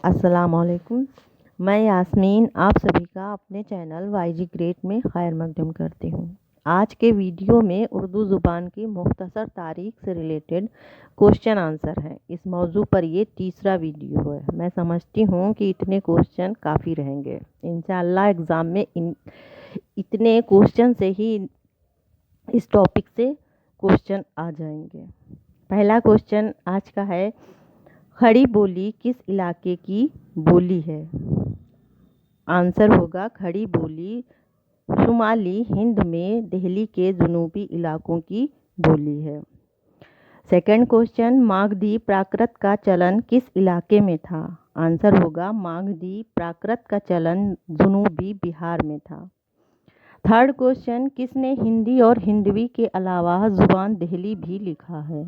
अस्सलाम वालेकुम। मैं यास्मीन आप सभी का अपने चैनल वाईजी ग्रेट में खैर मकदम करती हूँ। आज के वीडियो में उर्दू ज़ुबान की मुख्तसर तारीख से रिलेटेड क्वेश्चन आंसर है। इस मौजू पर ये तीसरा वीडियो है। मैं समझती हूँ कि इतने क्वेश्चन काफ़ी रहेंगे। इंशाअल्लाह एग्ज़ाम में इतने क्वेश्चन से ही इस टॉपिक से क्वेश्चन आ जाएंगे। पहला क्वेश्चन आज का है, खड़ी बोली किस इलाके की बोली है? आंसर होगा खड़ी बोली शुमाली हिंद में दिल्ली के जनूबी इलाकों की बोली है। सेकंड क्वेश्चन, मागधी प्राकृत का चलन किस इलाके में था? आंसर होगा मागधी प्राकृत का चलन जनूबी बिहार में था। थर्ड क्वेश्चन, किसने हिंदी और हिंदवी के अलावा ज़ुबान दिल्ली भी लिखा है?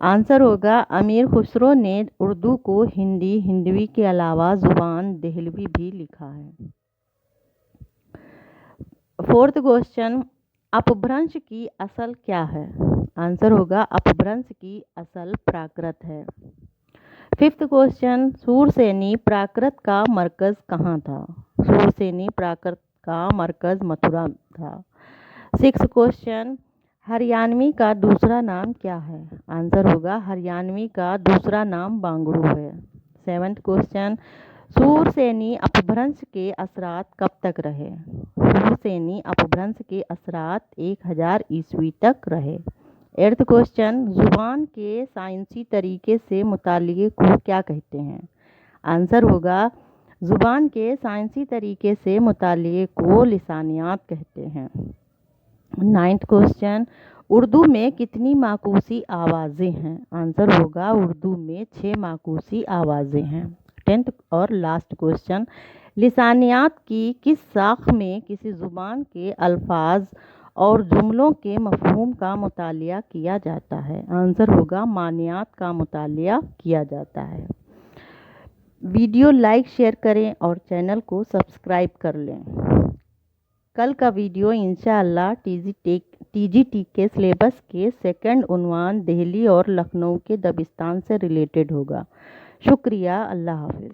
आंसर होगा अमीर खुसरो ने उर्दू को हिंदी हिंदवी के अलावा ज़ुबान देहलवी भी लिखा है। फोर्थ क्वेश्चन, अपभ्रंश की असल क्या है? आंसर होगा अपभ्रंश की असल प्राकृत है। फिफ्थ क्वेश्चन, सूरसेनी प्राकृत का मरकज़ कहाँ था? सूरसेनी प्राकृत का मरकज़ मथुरा था। सिक्स्थ क्वेश्चन, हरियाणवी का दूसरा नाम क्या है? आंसर होगा हरियाणवी का दूसरा नाम बांगड़ू है। सेवन्थ क्वेश्चन, सूरसेनी अपभ्रंश के असरात कब तक रहे? सूरसेनी अपभ्रंश के असरात 1000 ईस्वी तक रहे। एट्थ क्वेश्चन, जुबान के साइंसी तरीके से मुतालिके को क्या कहते हैं? आंसर होगा जुबान के साइंसी तरीके से मुतालिके को लिसानियात कहते हैं। नाइन्थ क्वेश्चन, उर्दू में कितनी माकूसी आवाज़ें हैं? आंसर होगा उर्दू में 6 माकूसी आवाज़ें हैं। टेंथ और लास्ट क्वेश्चन, लिसानियात की किस शाख में किसी ज़ुबान के अल्फाज और जुमलों के मफ़हूम का मुतालिया किया जाता है? आंसर होगा मानियात का मुतालिया किया जाता है। वीडियो लाइक शेयर करें और चैनल को सब्सक्राइब कर लें। कल का वीडियो इंशाअल्लाह टीजीटी के सिलेबस के सेकंड उन्वान दिल्ली और लखनऊ के दबिस्तान से रिलेटेड होगा। शुक्रिया, अल्लाह हाफिज़।